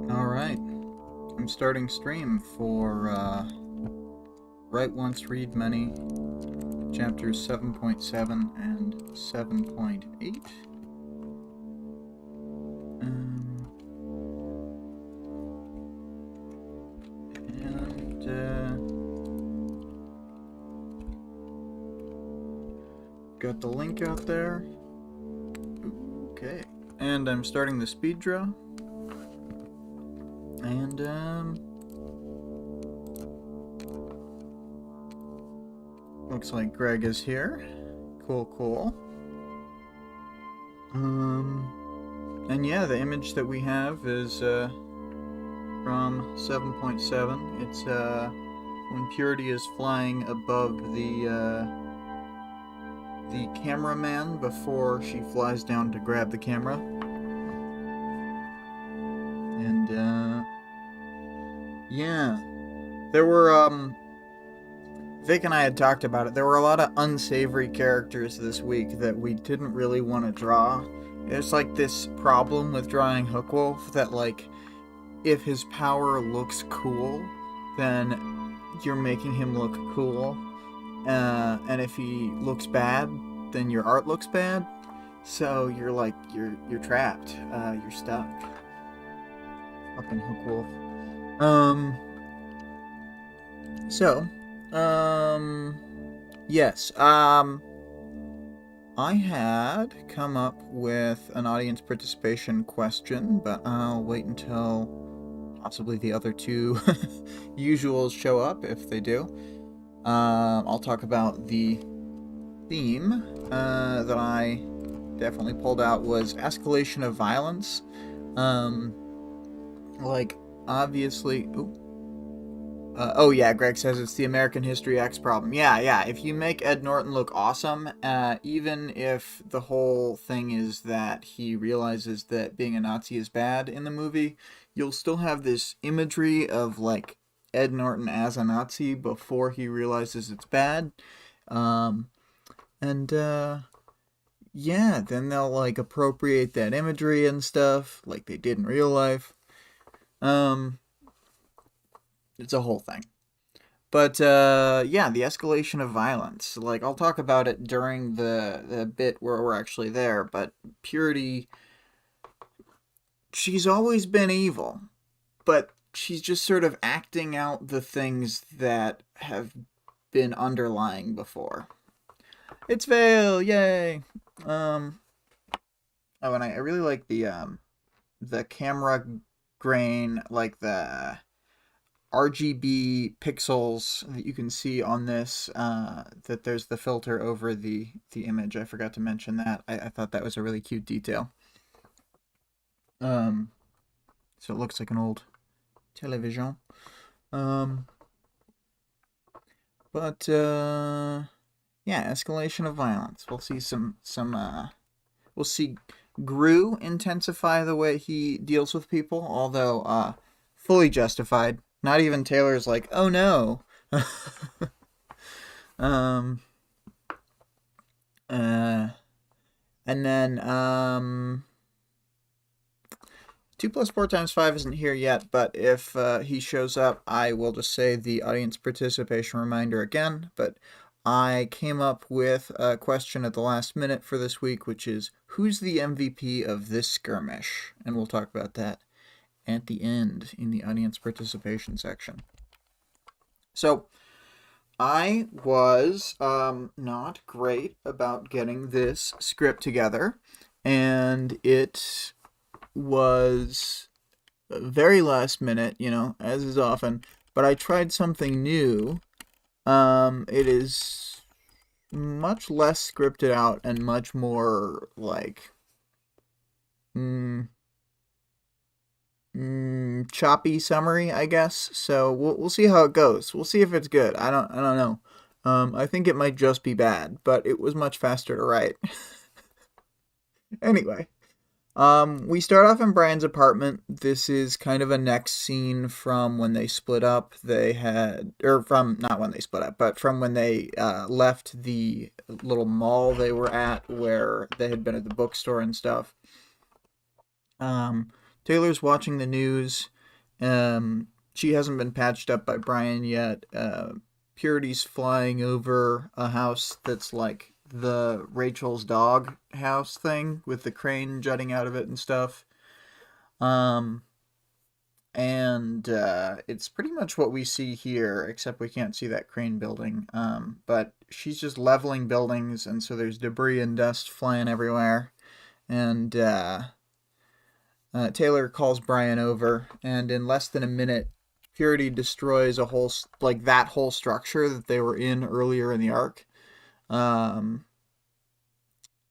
Alright, I'm starting stream for Write Once, Read Many, chapters 7.7 and 7.8. Got the link out there. Okay, and I'm starting the speed draw. And, looks like Greg is here. Cool. And yeah, the image that we have is, from 7.7. It's, when Purity is flying above the cameraman before she flies down to grab the camera. And, yeah. There were, Vic and I had talked about it. There were a lot of unsavory characters this week that we didn't really want to draw. It's like this problem with drawing Hookwolf that, like, if his power looks cool, then you're making him look cool. And if he looks bad, then your art looks bad. So you're like, you're trapped. You're stuck. Fucking Hookwolf. Yes, I had come up with an audience participation question, but I'll wait until possibly the other two usuals show up, if they do. I'll talk about the theme that I definitely pulled out was escalation of violence. Like, obviously... oh yeah, Greg says it's the American History X problem. Yeah, if you make Ed Norton look awesome, even if the whole thing is that he realizes that being a Nazi is bad in the movie, you'll still have this imagery of, like, Ed Norton as a Nazi before he realizes it's bad. Yeah, then they'll, like, appropriate that imagery and stuff, like they did in real life. It's a whole thing. But, yeah, the escalation of violence. Like, I'll talk about it during the bit where we're actually there, but Purity, she's always been evil, but she's just sort of acting out the things that have been underlying before. It's Vale, yay! Oh, and I really like the camera grain, like the RGB pixels that you can see on this, that there's the filter over the image. I forgot to mention that. I thought that was a really cute detail. So it looks like an old television. But yeah, escalation of violence. We'll see we'll see Gru intensify the way he deals with people, although fully justified. Not even Taylor's like, oh no. And then 2 plus 4 times 5 isn't here yet, but if he shows up, I will just say the audience participation reminder again. But I came up with a question at the last minute for this week, which is, who's the MVP of this skirmish? And we'll talk about that at the end in the audience participation section. So, I was not great about getting this script together, and it was very last minute, you know, as is often, but I tried something new. It is much less scripted out and much more like choppy summary, I guess. So we'll see how it goes. We'll see if it's good. I don't know. I think it might just be bad, but it was much faster to write. Anyway, we start off in Brian's apartment. This is kind of a next scene from when they split up. They had, or from, not when they split up, but from when they left the little mall they were at where they had been at the bookstore and stuff. Taylor's watching the news. She hasn't been patched up by Brian yet. Purity's flying over a house that's like the Rachel's dog house thing with the crane jutting out of it and stuff. Um, and it's pretty much what we see here, except we can't see that crane building. But she's just leveling buildings, and so there's debris and dust flying everywhere. And Taylor calls Brian over, and in less than a minute, Purity destroys a whole, like that whole structure that they were in earlier in the arc. Um,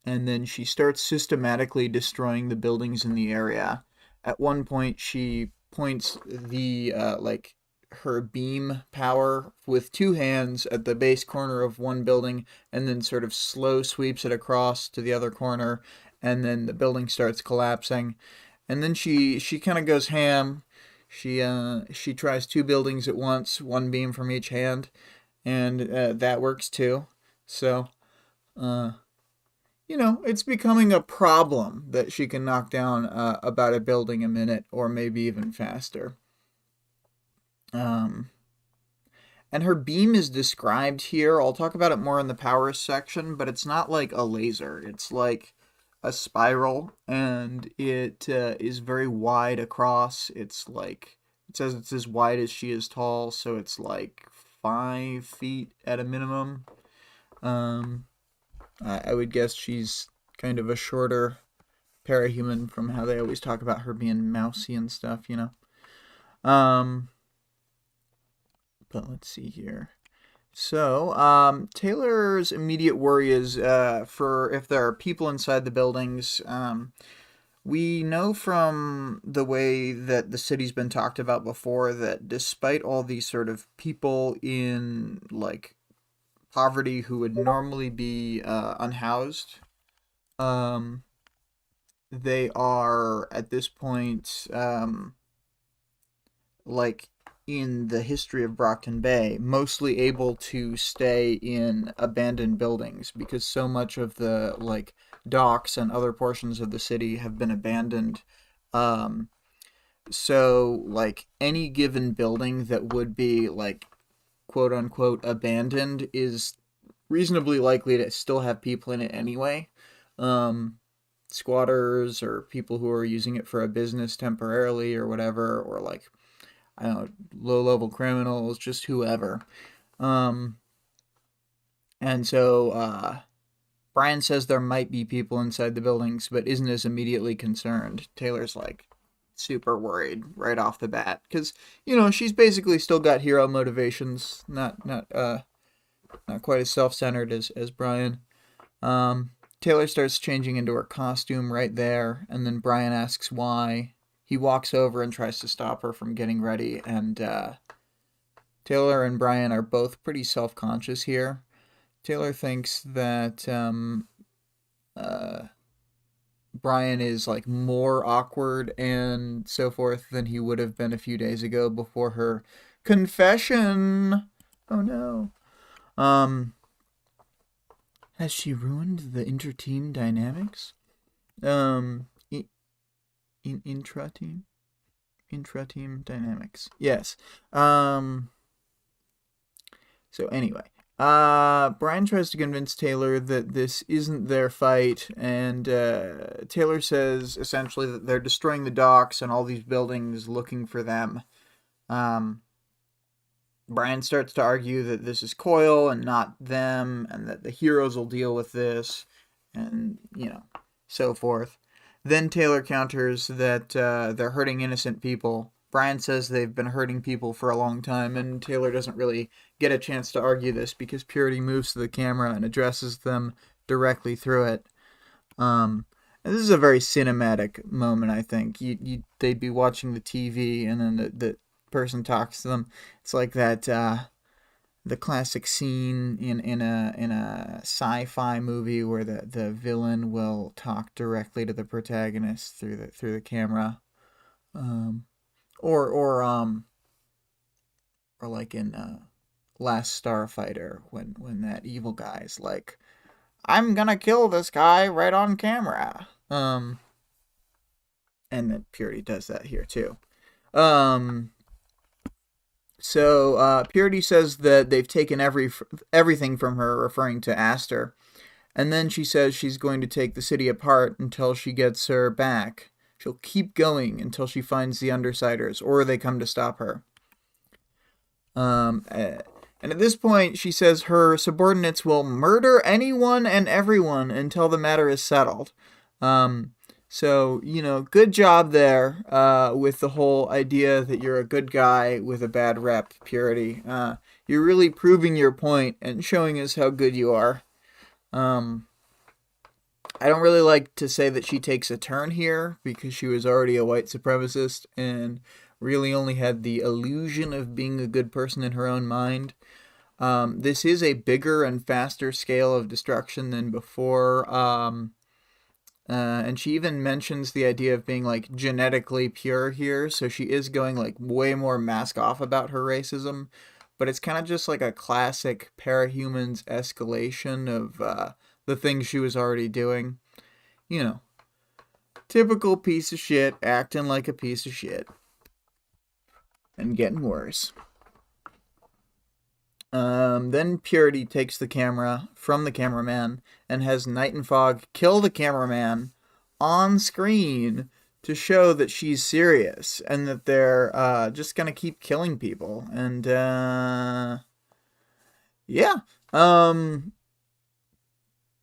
and then she starts systematically destroying the buildings in the area. At one point, she points the like her beam power with two hands at the base corner of one building, and then sort of slow sweeps it across to the other corner, and then the building starts collapsing. And then she kind of goes ham. She tries two buildings at once, one beam from each hand, and that works too. So, uh, it's becoming a problem that she can knock down about a building a minute, or maybe even faster. And her beam is described here. I'll talk about it more in the powers section, but it's not like a laser. It's like a spiral, and it is very wide across. It's like, it says it's as wide as she is tall, so it's like 5 feet at a minimum. I would guess she's kind of a shorter parahuman from how they always talk about her being mousy and stuff, But let's see here. So, Taylor's immediate worry is for if there are people inside the buildings. We know from the way that the city's been talked about before that despite all these sort of people in, like, poverty who would normally be unhoused, they are, at this point, like, in the history of Brockton Bay, mostly able to stay in abandoned buildings because so much of the, like, docks and other portions of the city have been abandoned. So, like, any given building that would be, like, quote unquote abandoned is reasonably likely to still have people in it anyway. Squatters or people who are using it for a business temporarily or whatever, or like, I don't know, low-level criminals, just whoever. And so Brian says there might be people inside the buildings, but isn't as immediately concerned. Taylor's like super worried right off the bat because she's basically still got hero motivations, not quite as self-centered as Brian. Taylor starts changing into her costume right there, and then Brian asks why. He walks over and tries to stop her from getting ready, and Taylor and Brian are both pretty self-conscious here. Taylor thinks that Brian is like more awkward and so forth than he would have been a few days ago before her confession. Oh no. Has she ruined the inter-team dynamics? Intra-team dynamics. Yes. So anyway, Brian tries to convince Taylor that this isn't their fight, and Taylor says essentially that they're destroying the docks and all these buildings looking for them. Brian starts to argue that this is Coil and not them, and that the heroes will deal with this, and, so forth. Then Taylor counters that they're hurting innocent people. Brian says they've been hurting people for a long time, and Taylor doesn't really get a chance to argue this because Purity moves to the camera and addresses them directly through it. And this is a very cinematic moment, I think. They'd be watching the TV, and then the person talks to them. It's like that the classic scene in a sci-fi movie where the villain will talk directly to the protagonist through the camera, or like in Last Starfighter when that evil guy's like, I'm gonna kill this guy right on camera. And then Purity does that here too. So Purity says that they've taken everything from her, referring to Aster. And then she says she's going to take the city apart until she gets her back. She'll keep going until she finds the Undersiders, or they come to stop her. And at this point, she says her subordinates will murder anyone and everyone until the matter is settled. So, good job there with the whole idea that you're a good guy with a bad rep, Purity. You're really proving your point and showing us how good you are. I don't really like to say that she takes a turn here because she was already a white supremacist and really only had the illusion of being a good person in her own mind. This is a bigger and faster scale of destruction than before. And she even mentions the idea of being like genetically pure here. So she is going like way more mask off about her racism. But it's kind of just like a classic Parahumans escalation of the things she was already doing. Typical piece of shit acting like a piece of shit. And getting worse. Then Purity takes the camera from the cameraman and has Night and Fog kill the cameraman on screen to show that she's serious and that they're just gonna keep killing people. And yeah.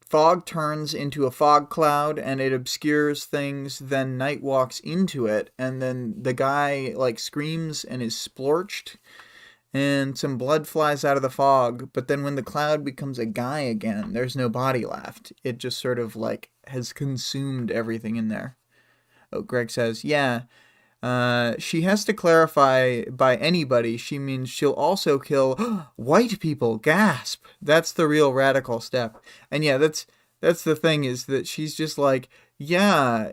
Fog turns into a fog cloud and it obscures things. Then Night walks into it, and then the guy like screams and is splorched, and some blood flies out of the fog. But then when the cloud becomes a guy again, there's no body left. It just sort of like has consumed everything in there. Oh, Greg says, yeah. She has to clarify by anybody. She means she'll also kill white people. Gasp. That's the real radical step. And yeah, that's the thing, is that she's just like, yeah,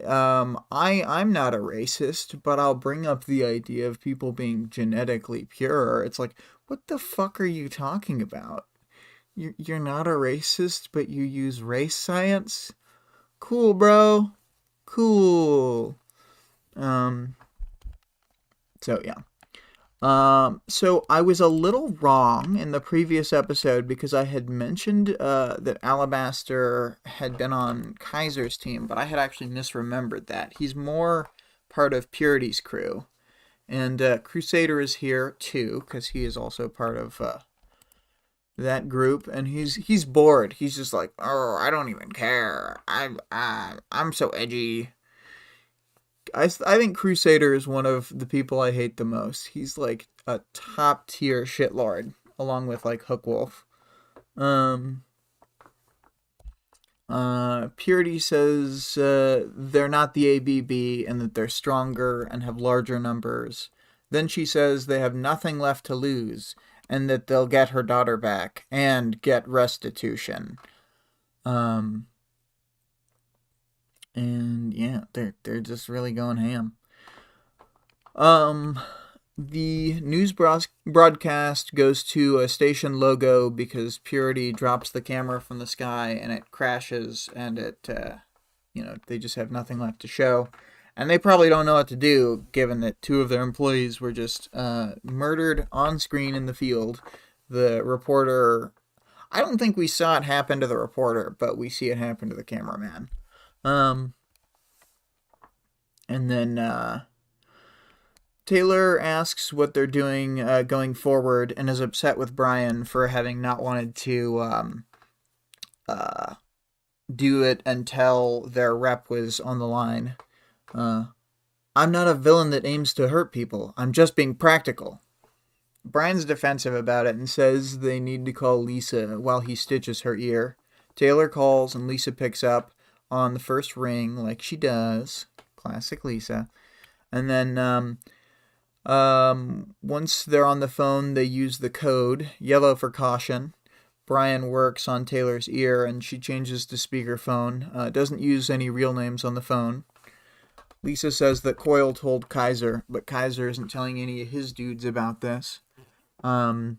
I'm not a racist, but I'll bring up the idea of people being genetically pure. It's like, what the fuck are you talking about? You're not a racist, but you use race science? Cool, bro. Cool. So yeah. So I was a little wrong in the previous episode because I had mentioned that Alabaster had been on Kaiser's team, but I had actually misremembered that. He's more part of Purity's crew. And Crusader is here too, because he is also part of that group, and he's bored. He's just like, oh, I don't even care. I'm so edgy. I think Crusader is one of the people I hate the most. He's like a top tier shitlord, along with like Hookwolf. Purity says they're not the ABB and that they're stronger and have larger numbers. Then she says they have nothing left to lose and that they'll get her daughter back and get restitution. And yeah, they're just really going ham. The news broadcast goes to a station logo because Purity drops the camera from the sky and it crashes, and it they just have nothing left to show. And they probably don't know what to do, given that 2 of their employees were just murdered on screen in the field. The reporter, I don't think we saw it happen to the reporter, but we see it happen to the cameraman. And then Taylor asks what they're doing going forward and is upset with Brian for having not wanted to do it until their rep was on the line. I'm not a villain that aims to hurt people. I'm just being practical. Brian's defensive about it and says they need to call Lisa while he stitches her ear. Taylor calls and Lisa picks up on the first ring like she does. Classic Lisa. And then once they're on the phone, they use the code, yellow for caution. Brian works on Taylor's ear and she changes to speakerphone. Doesn't use any real names on the phone. Lisa says that Coyle told Kaiser, but Kaiser isn't telling any of his dudes about this. At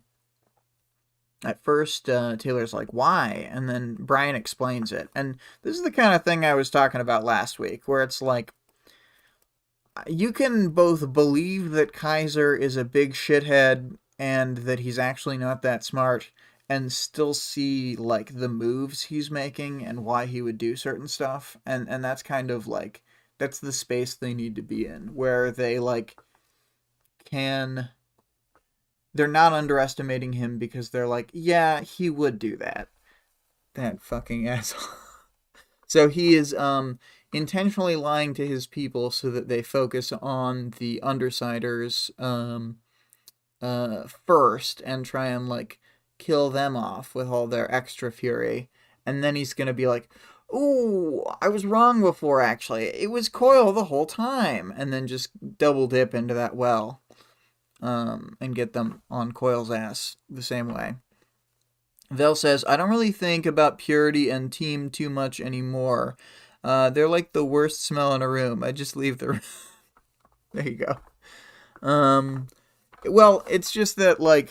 first, Taylor's like, why? And then Brian explains it. And this is the kind of thing I was talking about last week, where it's like, you can both believe that Kaiser is a big shithead and that he's actually not that smart, and still see like the moves he's making and why he would do certain stuff, and that's kind of like that's the space they need to be in, where they like can they're not underestimating him because they're like, yeah, he would do that. That fucking asshole. So he is intentionally lying to his people so that they focus on the Undersiders first and try and like kill them off with all their extra fury. And then he's gonna be like, "Ooh, I was wrong before. Actually, it was Coil the whole time," and then just double dip into that well, and get them on Coil's ass the same way. Vel says, "I don't really think about Purity and Team too much anymore. They're like the worst smell in a room. I just leave the room." There you go. Well, it's just that, like,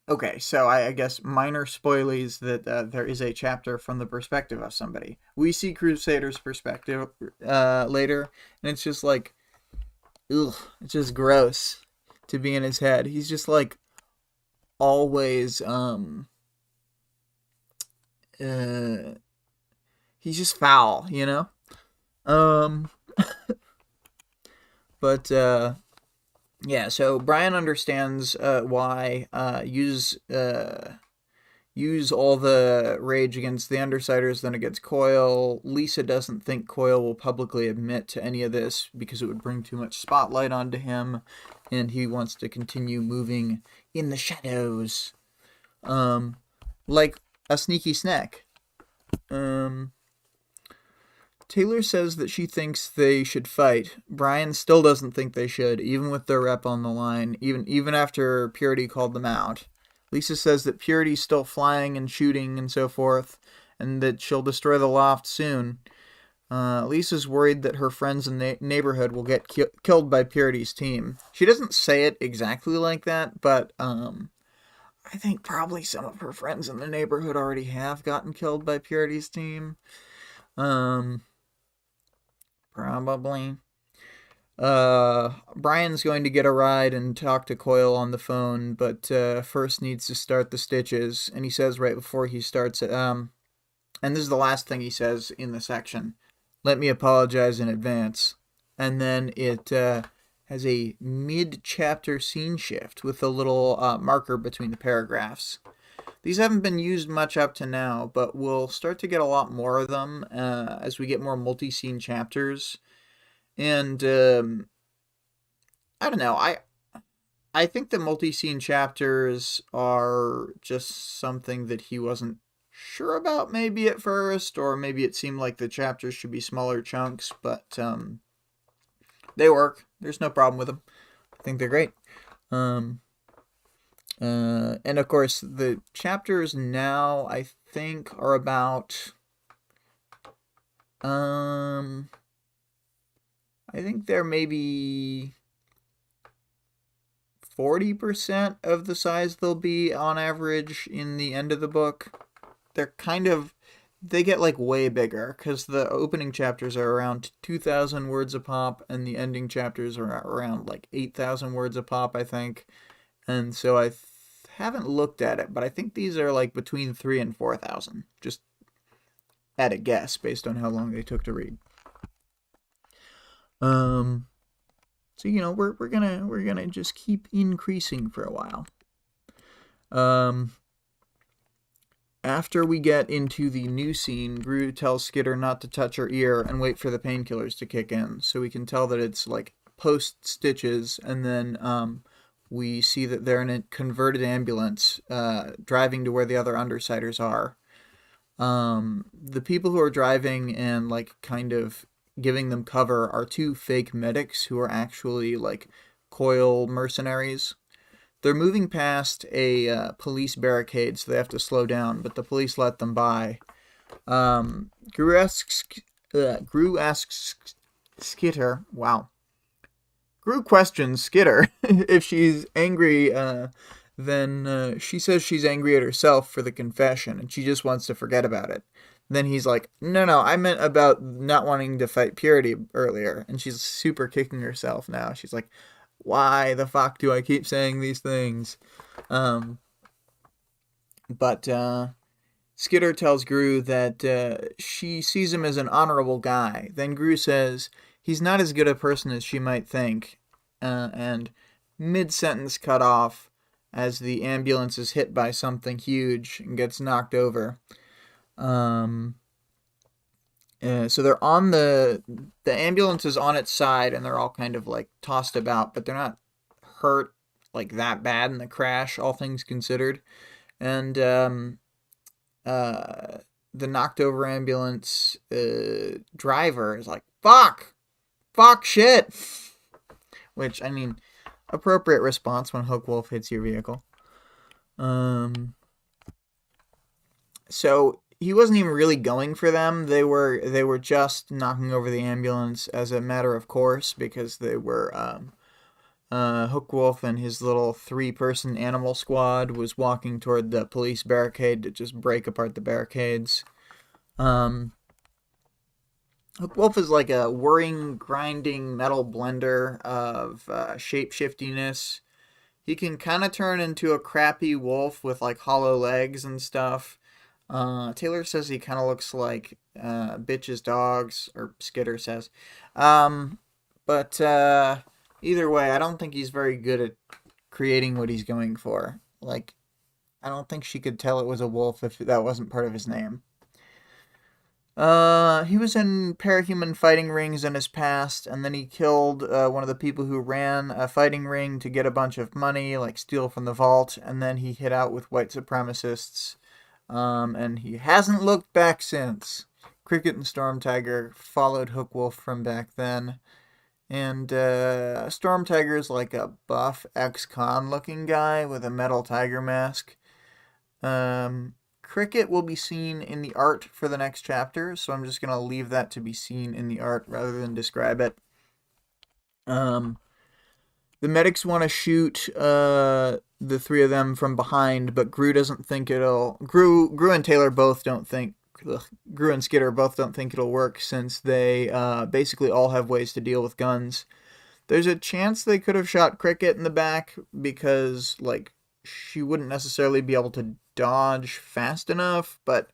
okay, so I guess minor spoilies that there is a chapter from the perspective of somebody. We see Crusader's perspective later, and it's just like, ugh, it's just gross to be in his head. He's just like always he's just foul, you know? But yeah, so Brian understands why use all the rage against the Undersiders then against Coil. Lisa doesn't think Coil will publicly admit to any of this because it would bring too much spotlight onto him, and he wants to continue moving in the shadows, like a sneaky snack. Taylor says that she thinks they should fight. Brian still doesn't think they should, even with their rep on the line, even after Purity called them out. Lisa says that Purity's still flying and shooting and so forth, and that she'll destroy the loft soon. Lisa's worried that her friends in the neighborhood will get killed by Purity's team. She doesn't say it exactly like that, but I think probably some of her friends in the neighborhood already have gotten killed by Purity's team. Probably. Brian's going to get a ride and talk to Coil on the phone, but first needs to start the stitches. And he says right before he starts it, and this is the last thing he says in the section, "Let me apologize in advance." And then it has a mid-chapter scene shift with a little marker between the paragraphs. These haven't been used much up to now, but we'll start to get a lot more of them as we get more multi-scene chapters. And I don't know, I think the multi-scene chapters are just something that he wasn't sure about maybe at first, or maybe it seemed like the chapters should be smaller chunks, but they work. There's no problem with them. I think they're great. And of course, the chapters now, I think, are about, I think they're maybe 40% of the size they'll be on average in the end of the book. They're kind of, they get like way bigger, because the opening chapters are around 2,000 words a pop, and the ending chapters are around like 8,000 words a pop, I think. And so I haven't looked at it, but I think these are like between 3,000 and 4,000, just at a guess based on how long they took to read. So you know, we're gonna just keep increasing for a while. After we get into the new scene, Gru tells Skitter not to touch her ear and wait for the painkillers to kick in, so we can tell that it's like post stitches, and then we see that they're in a converted ambulance driving to where the other Undersiders are. The people who are driving and like kind of giving them cover are two fake medics who are actually like Coil mercenaries. They're moving past a police barricade, so they have to slow down, but the police let them by. Gru asks Skitter, wow. Gru questions Skitter if she's angry, then she says she's angry at herself for the confession, and she just wants to forget about it. Then he's like, no, I meant about not wanting to fight Purity earlier. And she's super kicking herself now. She's like, why the fuck do I keep saying these things? But Skitter tells Gru that she sees him as an honorable guy. Then Gru says he's not as good a person as she might think. And mid-sentence cut off as the ambulance is hit by something huge and gets knocked over. So they're on the ambulance is on its side, and they're all kind of like tossed about, but they're not hurt like that bad in the crash, all things considered. And the knocked over ambulance driver is like, fuck shit, which, I mean, appropriate response when Hookwolf hits your vehicle. So he wasn't even really going for them. They were just knocking over the ambulance as a matter of course, because they were Hookwolf and his little 3-person animal squad was walking toward the police barricade to just break apart the barricades. Hookwolf is like a whirring, grinding metal blender of shape-shiftiness. He can kind of turn into a crappy wolf with like hollow legs and stuff. Taylor says he kind of looks like bitches' dogs, or Skitter says. But either way, I don't think he's very good at creating what he's going for. Like, I don't think she could tell it was a wolf if that wasn't part of his name. He was in parahuman fighting rings in his past, and then he killed one of the people who ran a fighting ring to get a bunch of money, like steal from the vault, and then he hid out with white supremacists. And he hasn't looked back since. Cricket and Storm Tiger followed Hookwolf from back then. And Storm Tiger is like a buff ex-con looking guy with a metal tiger mask. Cricket will be seen in the art for the next chapter, so I'm just going to leave that to be seen in the art rather than describe it. The medics want to shoot the 3 of them from behind, but Gru doesn't think it'll... Gru and Taylor both don't think... Gru and Skitter both don't think it'll work, since they basically all have ways to deal with guns. There's a chance they could have shot Cricket in the back, because, like, she wouldn't necessarily be able to dodge fast enough, but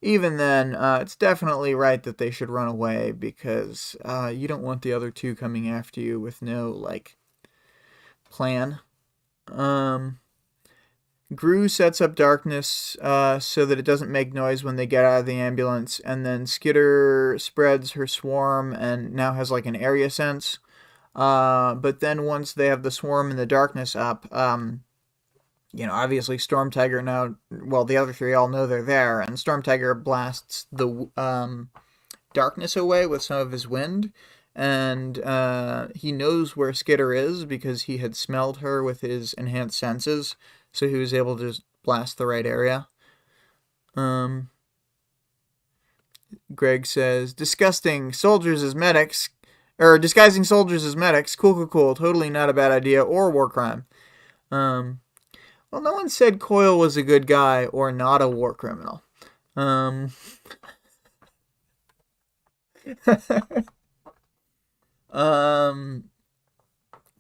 even then, it's definitely right that they should run away, because you don't want the other 2 coming after you with no, like, plan. Gru sets up darkness so that it doesn't make noise when they get out of the ambulance, and then Skitter spreads her swarm and now has like an area sense. But then once they have the swarm and the darkness up, obviously Storm Tiger now, well, the other 3 all know they're there, and Storm Tiger blasts the darkness away with some of his wind. And he knows where Skitter is because he had smelled her with his enhanced senses, so he was able to blast the right area. Greg says, disgusting soldiers as medics, or disguising soldiers as medics, cool, totally not a bad idea or war crime. Well, no one said Coyle was a good guy or not a war criminal.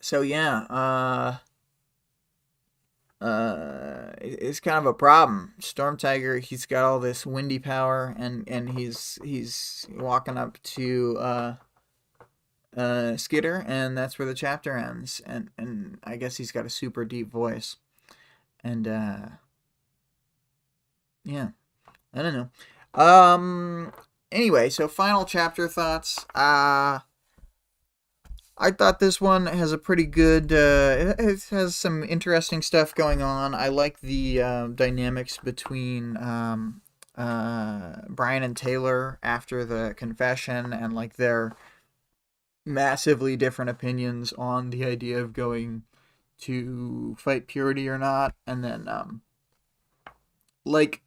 So yeah, it's kind of a problem. Storm Tiger, he's got all this windy power, and he's walking up to Skitter, and that's where the chapter ends. And I guess he's got a super deep voice, and yeah, I don't know. Anyway, so final chapter thoughts. I thought this one has a pretty good, it has some interesting stuff going on. I like the dynamics between Brian and Taylor after the confession, and like their massively different opinions on the idea of going to fight Purity or not. And then, like,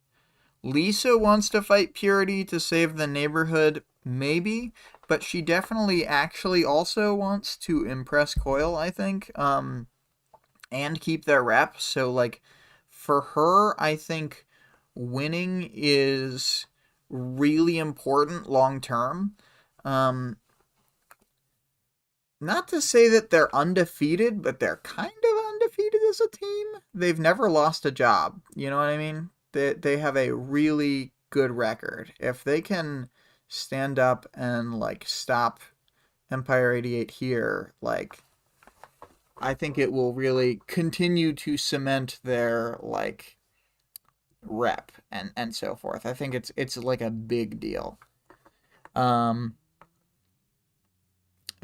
Lisa wants to fight Purity to save the neighborhood, maybe, but she definitely actually also wants to impress Coyle, I think, and keep their rep. So, like, for her, I think winning is really important long term. Not to say that they're undefeated, but they're kind of undefeated as a team. They've never lost a job. You know what I mean? They have a really good record. If they can stand up and like stop Empire 88 here, like I think it will really continue to cement their like rep and so forth. I think it's like a big deal.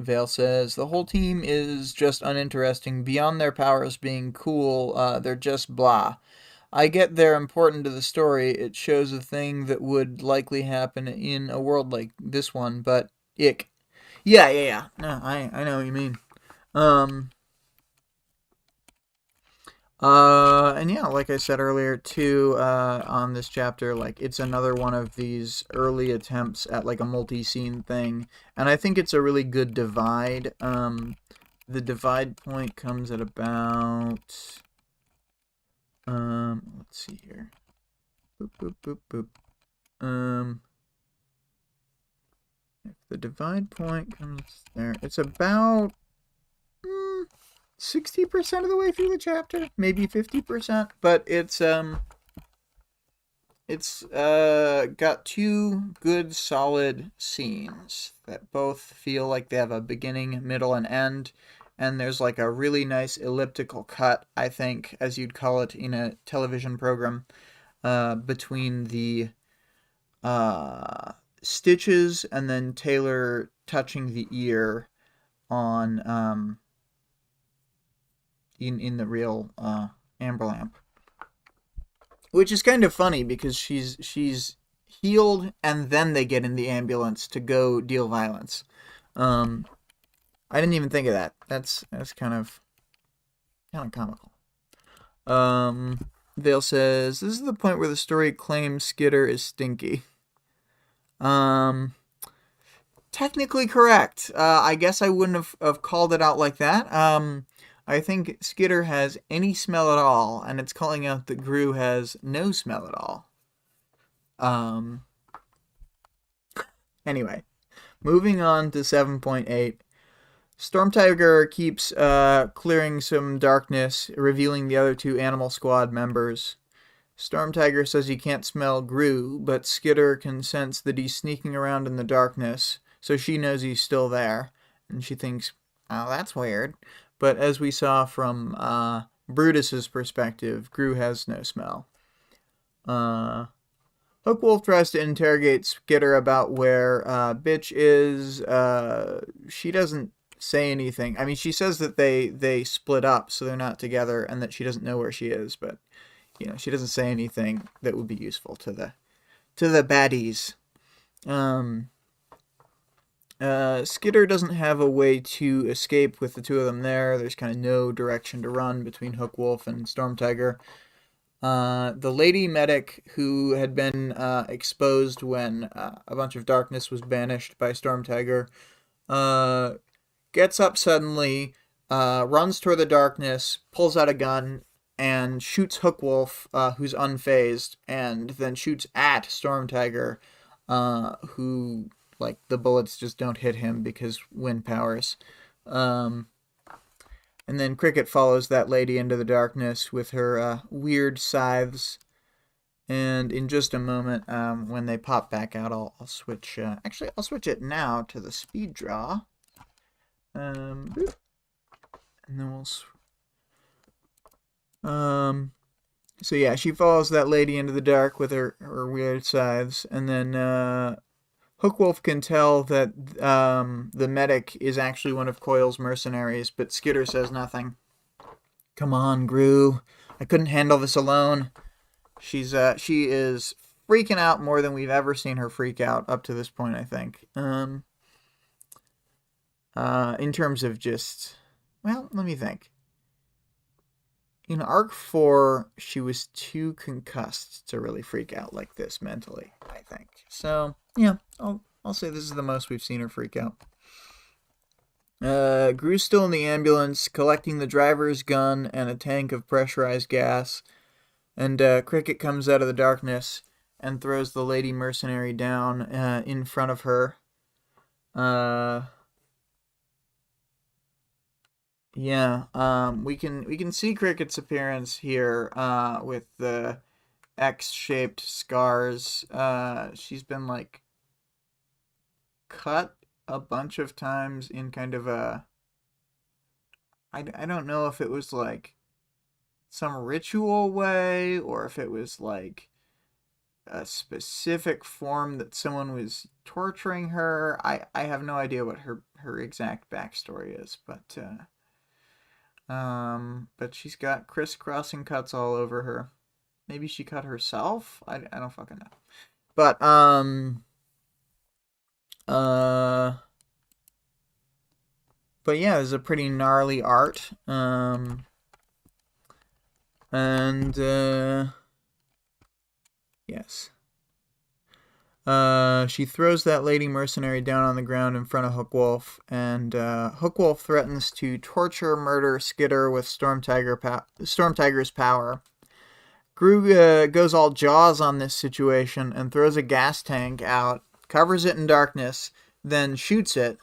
Vale says, the whole team is just uninteresting. Beyond their powers being cool, they're just blah. I get they're important to the story. It shows a thing that would likely happen in a world like this one, but ick. Yeah. No, I know what you mean. And yeah, like I said earlier too, on this chapter, like it's another one of these early attempts at like a multi-scene thing, and I think it's a really good divide. The divide point comes at about, let's see here, boop. If the divide point comes there, it's about 60% of the way through the chapter, maybe 50%, but it's got two good solid scenes that both feel like they have a beginning, middle, and end, and there's like a really nice elliptical cut, I think, as you'd call it in a television program, between the stitches and then Taylor touching the ear on in the real Amber Lamp, which is kind of funny because she's healed and then they get in the ambulance to go deal violence. I didn't even think of that. That's kind of comical. Vale says, this is the point where the story claims Skitter is stinky. Technically correct. I guess I wouldn't have called it out like that. I think Skitter has any smell at all, and it's calling out that Gru has no smell at all. Anyway, moving on to 7.8. Storm Tiger keeps clearing some darkness, revealing the other two Animal Squad members. Storm Tiger says he can't smell Gru, but Skitter can sense that he's sneaking around in the darkness, so she knows he's still there, and she thinks, oh, that's weird. But as we saw from Brutus's perspective, Gru has no smell. Hookwolf tries to interrogate Skitter about where Bitch is. She doesn't say anything. I mean, she says that they split up, so they're not together, and that she doesn't know where she is, but she doesn't say anything that would be useful to the baddies. Skitter doesn't have a way to escape with the two of them there. There's kind of no direction to run between Hookwolf and Storm Tiger. The lady medic who had been exposed when a bunch of darkness was banished by Storm Tiger gets up suddenly, runs toward the darkness, pulls out a gun, and shoots Hookwolf, who's unfazed, and then shoots at Storm Tiger, who, like, the bullets just don't hit him because wind powers. And then Cricket follows that lady into the darkness with her weird scythes. And in just a moment, when they pop back out, I'll switch. Actually, I'll switch it now to the speed draw. And then we'll. So yeah, she follows that lady into the dark with her weird scythes, and then Hookwolf can tell that the medic is actually one of Coil's mercenaries, but Skitter says nothing. Come on, Gru. I couldn't handle this alone. She is freaking out more than we've ever seen her freak out up to this point, I think. In terms of just, well, let me think. In Arc 4, she was too concussed to really freak out like this mentally, I think. So, yeah, I'll say this is the most we've seen her freak out. Gru's still in the ambulance, collecting the driver's gun and a tank of pressurized gas. And Cricket comes out of the darkness and throws the lady mercenary down in front of her. We can see Cricket's appearance here with the X-shaped scars. She's been like cut a bunch of times in kind of a I don't know if it was like some ritual way or if it was like a specific form that someone was torturing her. I have no idea what her exact backstory is, but she's got crisscrossing cuts all over her. Maybe she cut herself? I don't fucking know. But but yeah, it's a pretty gnarly art. Yes. She throws that lady mercenary down on the ground in front of Hookwolf, and Hookwolf threatens to torture, murder Skitter with Storm Tiger's power. Gru goes all Jaws on this situation and throws a gas tank out, covers it in darkness, then shoots it.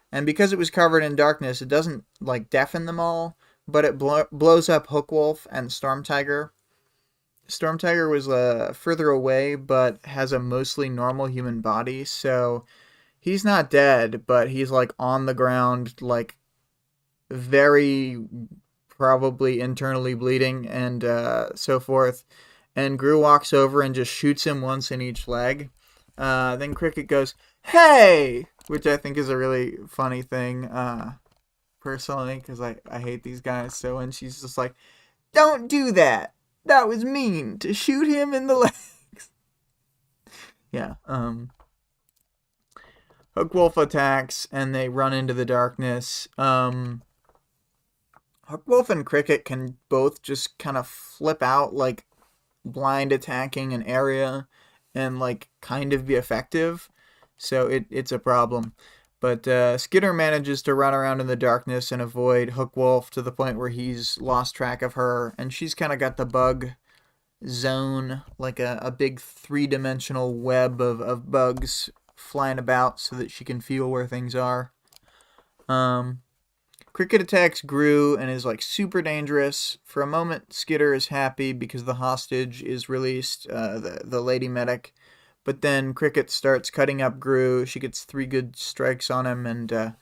And because it was covered in darkness, it doesn't like deafen them all, but it blows up Hookwolf and Storm Tiger. Storm Tiger was further away, but has a mostly normal human body, so he's not dead, but he's like on the ground, like very probably internally bleeding and so forth. And Gru walks over and just shoots him once in each leg. Then Cricket goes, "Hey!" Which I think is a really funny thing, personally, because I hate these guys. So when she's just like, "Don't do that! That was mean to shoot him in the legs." Yeah, Hookwolf attacks, and they run into the darkness. Hookwolf and Cricket can both just kind of flip out, like, blind attacking an area and, like, kind of be effective. So it's a problem. But Skitter manages to run around in the darkness and avoid Hookwolf to the point where he's lost track of her. And she's kind of got the bug zone, like a big three-dimensional web of bugs flying about so that she can feel where things are. Cricket attacks Gru and is like super dangerous. For a moment, Skitter is happy because the hostage is released, the lady medic. But then Cricket starts cutting up Gru. She gets 3 good strikes on him, and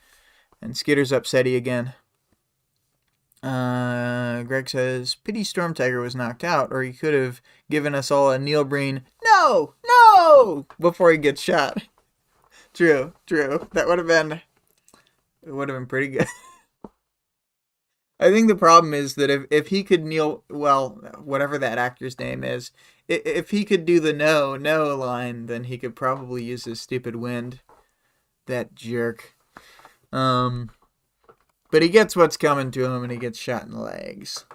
Skitter's upsetty again. Greg says, "Pity Storm Tiger was knocked out, or he could have given us all a Neil Breen, no, before he gets shot." True. That would have been pretty good. I think the problem is that if he could kneel, well, whatever that actor's name is, if he could do the no line, then he could probably use his stupid wind. That jerk. But he gets what's coming to him, and he gets shot in the legs.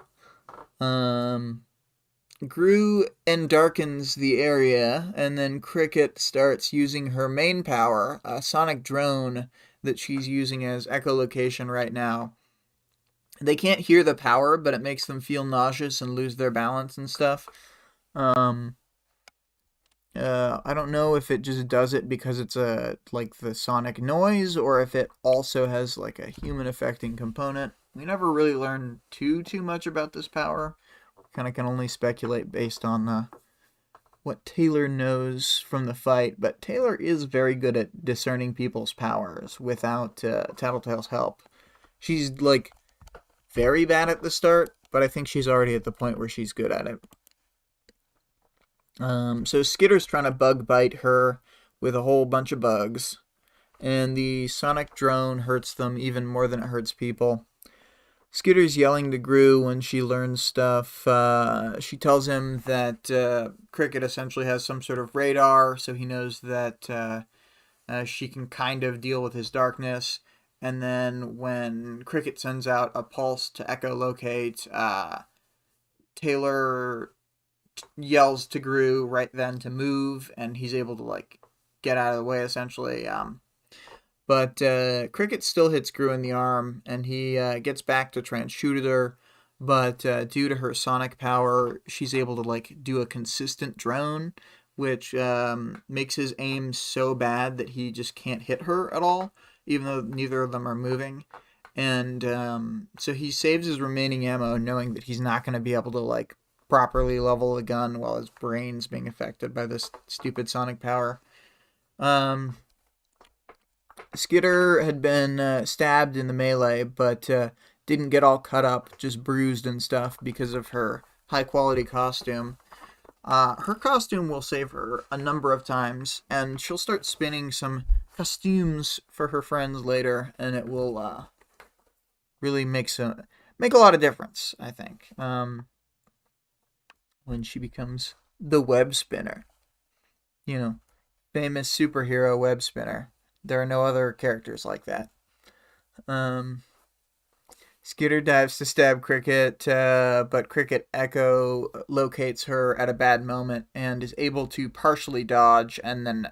Gru darkens the area, and then Cricket starts using her main power, a sonic drone that she's using as echolocation right now. They can't hear the power, but it makes them feel nauseous and lose their balance and stuff. I don't know if it just does it because it's like the sonic noise, or if it also has like a human affecting component. We never really learned too much about this power. We kind of can only speculate based on what Taylor knows from the fight. But Taylor is very good at discerning people's powers without Tattletale's help. She's like very bad at the start, but I think she's already at the point where she's good at it. So Skitter's trying to bug bite her with a whole bunch of bugs, and the sonic drone hurts them even more than it hurts people. Skitter's yelling to Gru when she learns stuff. She tells him that Cricket essentially has some sort of radar, so he knows that she can kind of deal with his darkness. And then when Cricket sends out a pulse to echolocate, Taylor yells to Gru right then to move, and he's able to like get out of the way essentially. But Cricket still hits Gru in the arm, and he gets back to try and shoot at her. But due to her sonic power, she's able to like do a consistent drone, which makes his aim so bad that he just can't hit her at all, even though neither of them are moving. And so he saves his remaining ammo, knowing that he's not going to be able to like properly level the gun while his brain's being affected by this stupid sonic power. Skitter had been stabbed in the melee, but didn't get all cut up, just bruised and stuff because of her high-quality costume. Her costume will save her a number of times, and she'll start spinning some costumes for her friends later, and it will really make a lot of difference, I think, when she becomes the web spinner. You know, famous superhero web spinner. There are no other characters like that. Skitter dives to stab Cricket, but Cricket Echo locates her at a bad moment and is able to partially dodge and then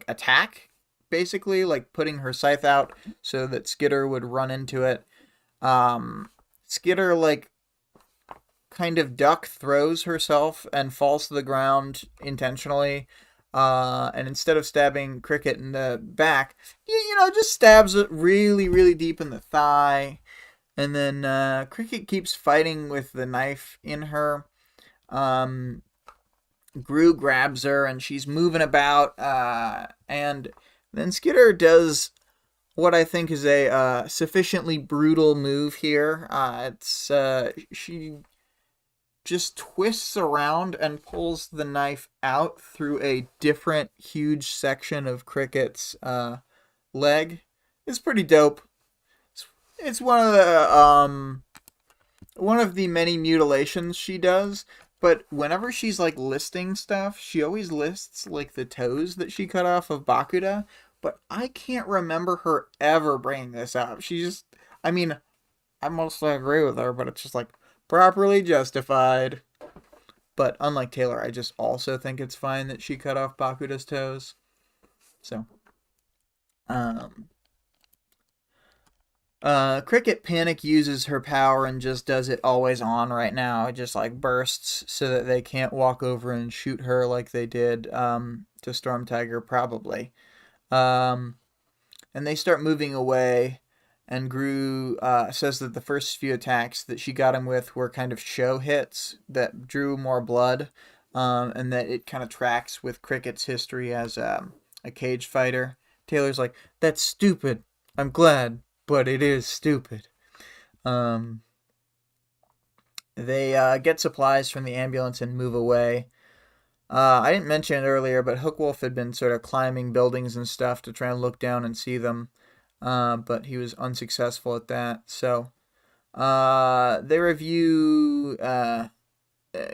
attack, basically, like putting her scythe out so that Skitter would run into it. Skitter kind of duck throws herself and falls to the ground intentionally. And instead of stabbing Cricket in the back, just stabs it really, really deep in the thigh. And then Cricket keeps fighting with the knife in her. Gru grabs her and she's moving about. And then Skitter does what I think is a sufficiently brutal move here. She just twists around and pulls the knife out through a different huge section of Cricket's leg. It's pretty dope. It's one of the many mutilations she does, but whenever she's listing stuff, she always lists the toes that she cut off of Bakuda, but I can't remember her ever bringing this up. I mostly agree with her, but it's just properly justified. But unlike Taylor, I just also think it's fine that she cut off Bakuda's toes. So, Cricket Panic uses her power and just does it always on right now. It just bursts so that they can't walk over and shoot her like they did to Storm Tiger probably. And they start moving away, and Gru says that the first few attacks that she got him with were kind of show hits that drew more blood, and that it kind of tracks with Cricket's history as a cage fighter. Taylor's like, that's stupid. I'm glad, but it is stupid. They get supplies from the ambulance and move away. I didn't mention it earlier, but Hookwolf had been sort of climbing buildings and stuff to try and look down and see them, but he was unsuccessful at that. So they review...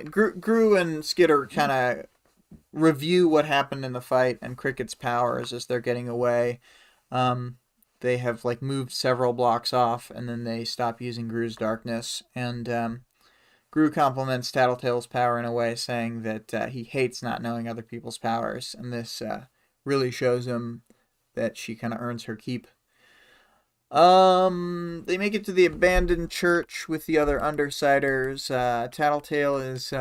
Gru and Skitter kind of review what happened in the fight and Cricket's powers as they're getting away. They have moved several blocks off, and then they stop using Gru's darkness, and Gru compliments Tattletale's power in a way, saying that he hates not knowing other people's powers, and this really shows him that she kind of earns her keep. They make it to the abandoned church with the other Undersiders. Tattletale is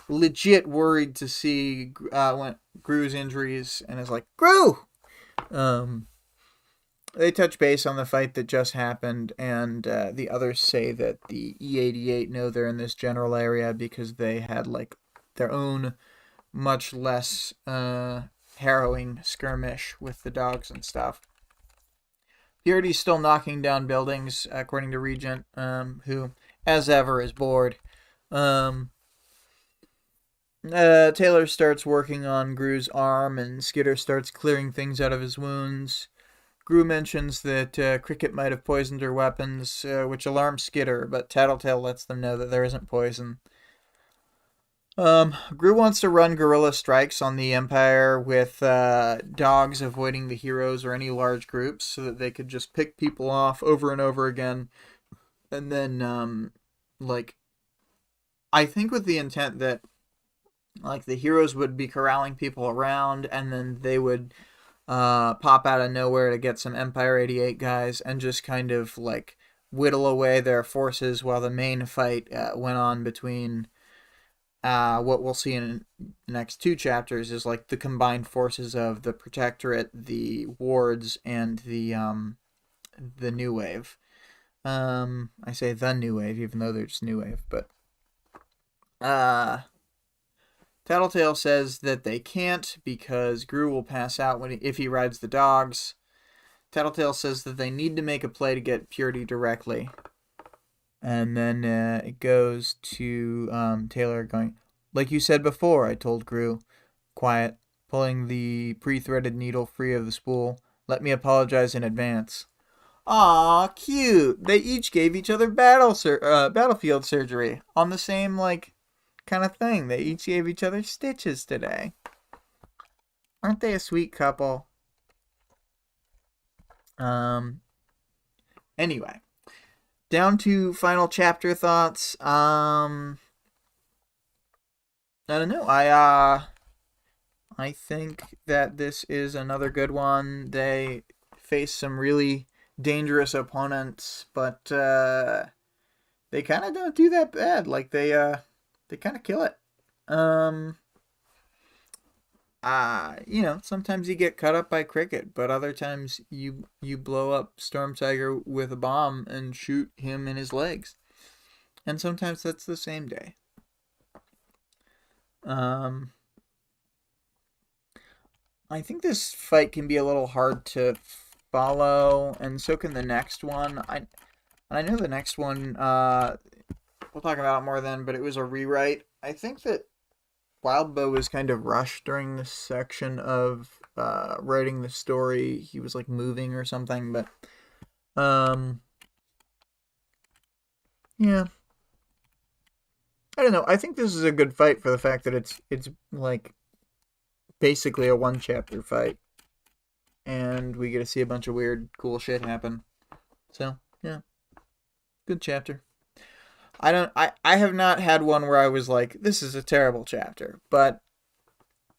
legit worried to see Gru's injuries, and is like, Gru! They touch base on the fight that just happened, and the others say that the E88 know they're in this general area because they had their own much less harrowing skirmish with the dogs and stuff. Purity's still knocking down buildings, according to Regent, who, as ever, is bored. Taylor starts working on Gru's arm, and Skitter starts clearing things out of his wounds. Gru mentions that Cricket might have poisoned her weapons, which alarms Skitter, but Tattletale lets them know that there isn't poison. Gru wants to run guerrilla strikes on the Empire with dogs avoiding the heroes or any large groups so that they could just pick people off over and over again. And then, I think with the intent that, the heroes would be corralling people around, and then they would pop out of nowhere to get some Empire 88 guys and just kind of whittle away their forces while the main fight went on between what we'll see in the next two chapters is like the combined forces of the Protectorate, the Wards, and the New Wave. I say the New Wave, even though they're just New Wave, but Tattletale says that they can't because Gru will pass out if he rides the dogs. Tattletale says that they need to make a play to get Purity directly. And then it goes to Taylor going, like you said before, I told Gru. Quiet, pulling the pre-threaded needle free of the spool. Let me apologize in advance. Aw, cute. They each gave each other battlefield surgery on the same, like, kind of thing. They each gave each other stitches today. Aren't they a sweet couple? Anyway. Down to final chapter thoughts. I don't know. I think that this is another good one. They face some really dangerous opponents, but they kind of don't do that bad. Like they kind of kill it. Sometimes you get cut up by cricket, but other times you blow up Storm Tiger with a bomb and shoot him in his legs. And sometimes that's the same day. I think this fight can be a little hard to follow, and so can the next one. I know the next one, we'll talk about it more then, but it was a rewrite. I think that Wildbow was kind of rushed during this section of writing the story. He was like moving or something, but yeah. I don't know. I think this is a good fight for the fact that it's like basically a one chapter fight, and we get to see a bunch of weird, cool shit happen. So yeah, good chapter. I have not had one where I was like, this is a terrible chapter, but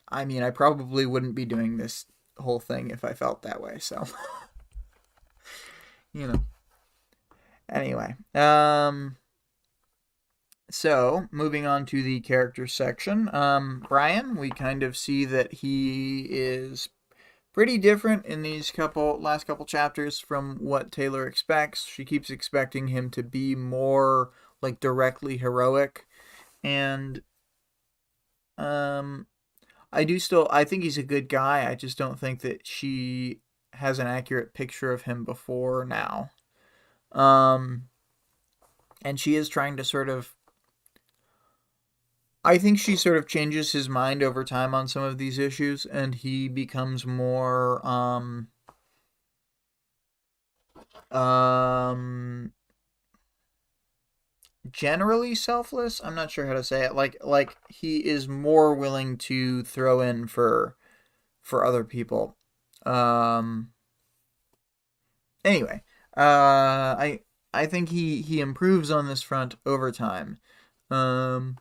I mean, I probably wouldn't be doing this whole thing if I felt that way, so you know. Anyway, so moving on to the character section, Brian, we kind of see that he is pretty different in these last couple chapters from what Taylor expects. She keeps expecting him to be more like directly heroic, and I think he's a good guy. I just don't think that she has an accurate picture of him before now. And she is trying to sort of, I think she sort of changes his mind over time on some of these issues, and he becomes more generally selfless. I'm not sure how to say it. Like he is more willing to throw in for other people. Anyway, I think he improves on this front over time. I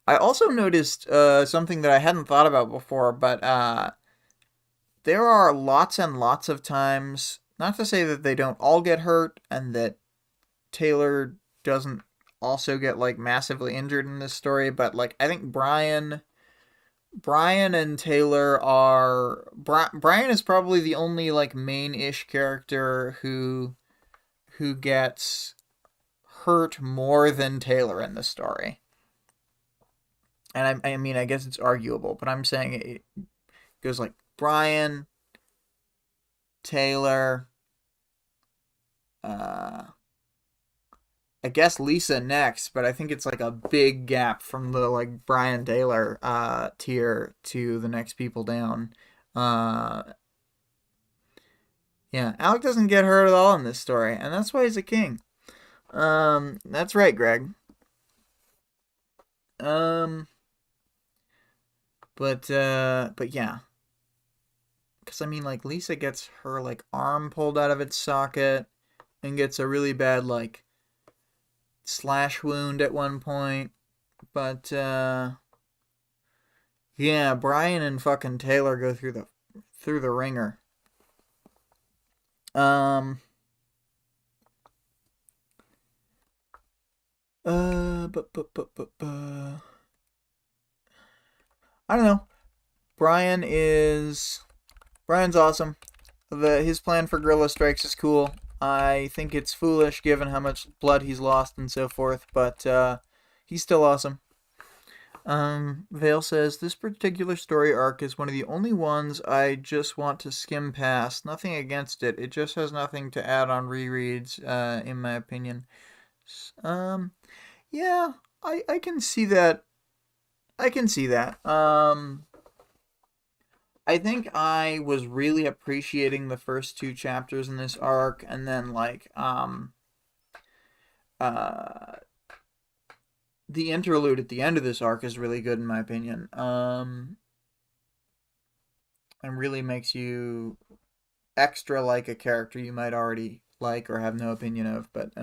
also noticed something that I hadn't thought about before, but there are lots and lots of times, not to say that they don't all get hurt and that Taylor doesn't also get like massively injured in this story, but like I think Brian and Taylor are Brian is probably the only like main-ish character who gets hurt more than Taylor in the story. And I mean, I guess it's arguable, but I'm saying it goes like Brian, Taylor, I guess Lisa next, but I think it's like a big gap from the like Brian Taylor tier to the next people down. Yeah, Alec doesn't get hurt at all in this story, and that's why he's a king. That's right, Greg. But yeah. Because, I mean, like, Lisa gets her, like, arm pulled out of its socket and gets a really bad, like, slash wound at one point. But, yeah, Brian and fucking Taylor go through the ringer. I don't know. Brian's awesome. His plan for guerrilla strikes is cool. I think it's foolish given how much blood he's lost and so forth, but he's still awesome. Vale says, this particular story arc is one of the only ones I just want to skim past. Nothing against it. It just has nothing to add on rereads, in my opinion. Yeah, I can see that. I can see that. I think I was really appreciating the first two chapters in this arc, and then uh, the interlude at the end of this arc is really good in my opinion. And really makes you extra like a character you might already like or have no opinion of. But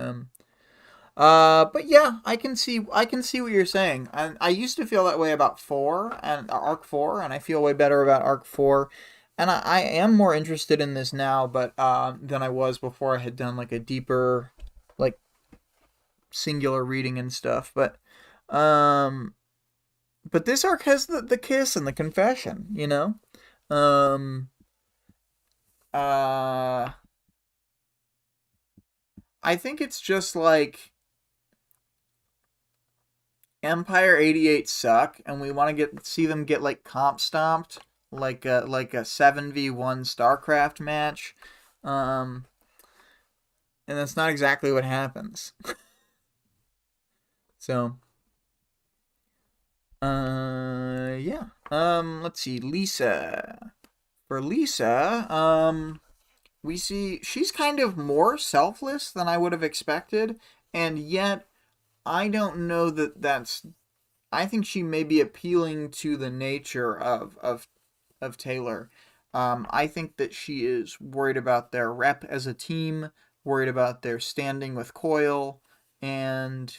yeah, I can see what you're saying. And I used to feel that way about arc 4, and I feel way better about arc 4. And I am more interested in this now, but than I was before I had done like a deeper, like singular reading and stuff. But this arc has the kiss and the confession, you know. Um, uh, I think it's just like Empire 88 suck, and we want to see them get like comp stomped, like a 7v1 StarCraft match, and that's not exactly what happens. So, yeah. Let's see, Lisa. For Lisa, we see she's kind of more selfless than I would have expected, and yet I don't know that's. I think she may be appealing to the nature of Taylor. I think that she is worried about their rep as a team, worried about their standing with Coil, and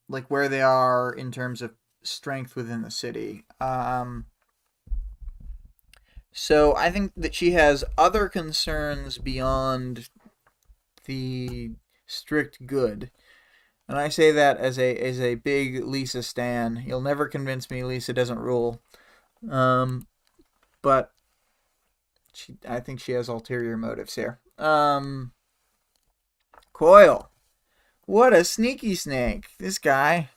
like where they are in terms of strength within the city. So I think that she has other concerns beyond the strict good. And I say that as a big Lisa stan. You'll never convince me Lisa doesn't rule. But I think she has ulterior motives here. Coil. What a sneaky snake. This guy.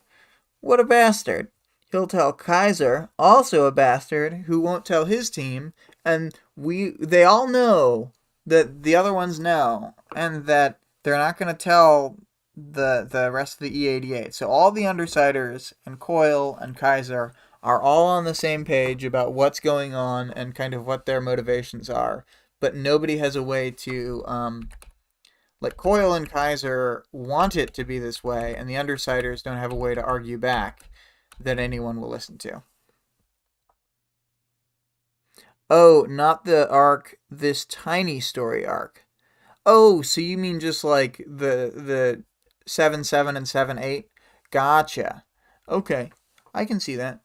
What a bastard. He'll tell Kaiser, also a bastard, who won't tell his team, and they all know that the other ones know, and that they're not going to tell the rest of the E88. So all the Undersiders and Coil and Kaiser are all on the same page about what's going on and kind of what their motivations are, but nobody has a way to like Coil and Kaiser want it to be this way, and the Undersiders don't have a way to argue back that anyone will listen to. Oh, not the arc, this tiny story arc. Oh, so you mean just like the 7-7 and 7-8? Gotcha. Okay, I can see that.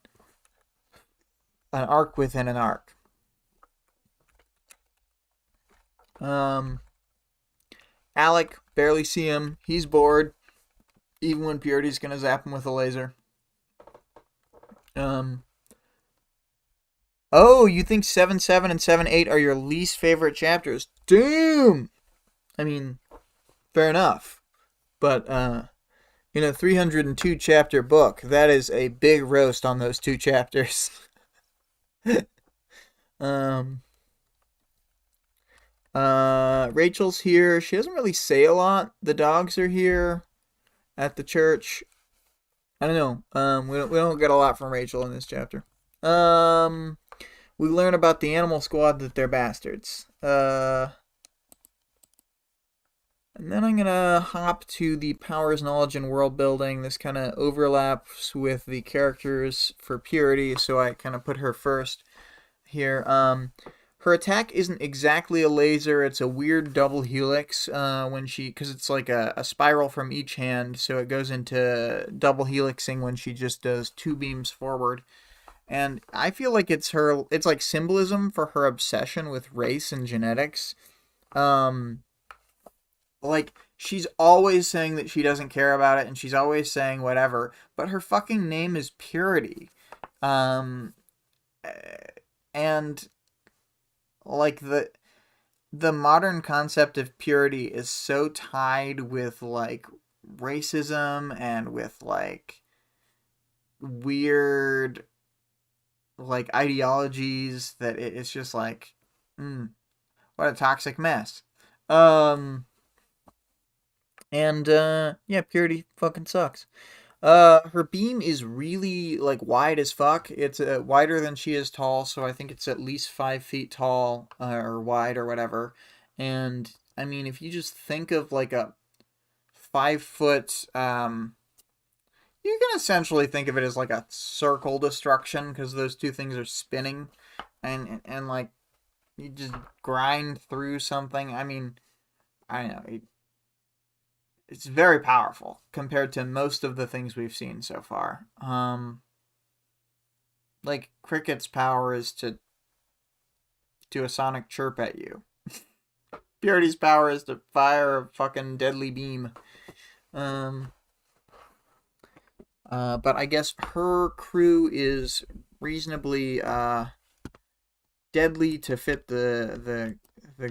An arc within an arc. Alec, barely see him. He's bored. Even when Purity's gonna zap him with a laser. Oh, you think 7-7 and 7-8 are your least favorite chapters? Damn! I mean, fair enough. But, in a 302 chapter book, that is a big roast on those two chapters. Rachel's here. She doesn't really say a lot. The dogs are here at the church. I don't know. We don't get a lot from Rachel in this chapter. We learn about the Animal Squad that they're bastards. And then I'm gonna hop to the powers, knowledge, and world building. This kind of overlaps with the characters for Purity, so I kind of put her first here. Her attack isn't exactly a laser. It's a weird double helix because it's like a spiral from each hand, so it goes into double helixing when she just does two beams forward. And I feel like it's like symbolism for her obsession with race and genetics. like, she's always saying that she doesn't care about it, and she's always saying whatever, but her fucking name is Purity. Um, and, like, the modern concept of purity is so tied with, like, racism and with, like, weird, like, ideologies that it's just like, what a toxic mess. And yeah, purity fucking sucks. Her beam is really, like, wide as fuck. It's wider than she is tall, so I think it's at least 5 feet tall, or wide or whatever. And I mean, if you just think of like a 5 foot, you can essentially think of it as like a circle destruction because those two things are spinning, and like you just grind through something. I mean, I don't know. It's very powerful compared to most of the things we've seen so far. Like Cricket's power is to do a sonic chirp at you. Purity's power is to fire a fucking deadly beam. But I guess her crew is reasonably deadly to fit the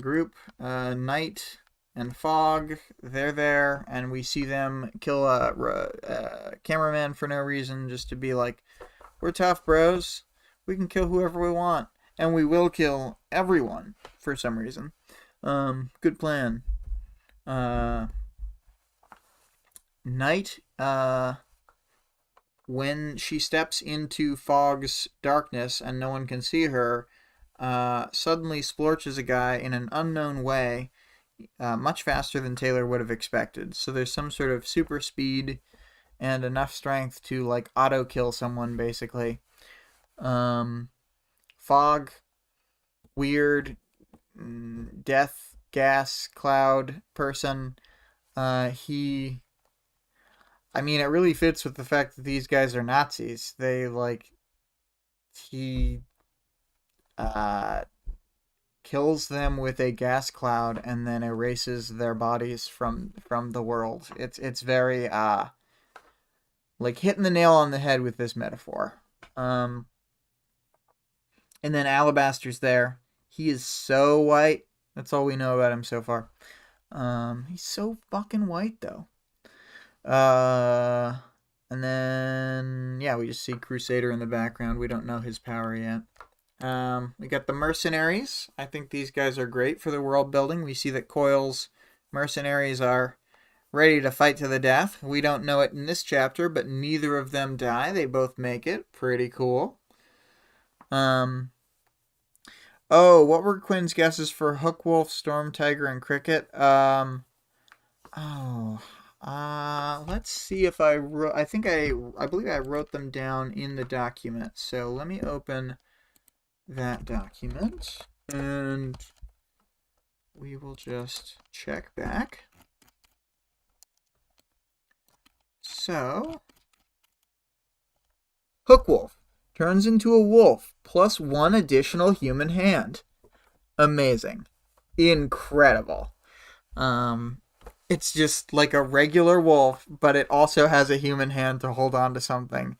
group. Night and Fog, they're there, and we see them kill a cameraman for no reason, just to be like, we're tough, bros. We can kill whoever we want, and we will kill everyone for some reason. Good plan. Night, when she steps into Fog's darkness and no one can see her, suddenly splorches a guy in an unknown way, much faster than Taylor would have expected. So there's some sort of super speed and enough strength to, like, auto kill someone, basically. Fog, weird death gas cloud person. I mean, it really fits with the fact that these guys are Nazis. He kills them with a gas cloud and then erases their bodies from the world. It's very like hitting the nail on the head with this metaphor. And then Alabaster's there. He is so white. That's all we know about him so far. He's so fucking white though. And then yeah, we just see Crusader in the background. We don't know his power yet. We got the mercenaries. I think these guys are great for the world building. We see that Coil's mercenaries are ready to fight to the death. We don't know it in this chapter, but neither of them die. They both make it. Pretty cool. Oh, what were Quinn's guesses for Hookwolf, Storm Tiger, and Cricket? Let's see if I wrote. I believe I wrote them down in the document. So let me open that document, and we will just check back. So, Hookwolf turns into a wolf plus 1 additional human hand. Amazing. Incredible. It's just like a regular wolf, but it also has a human hand to hold on to something.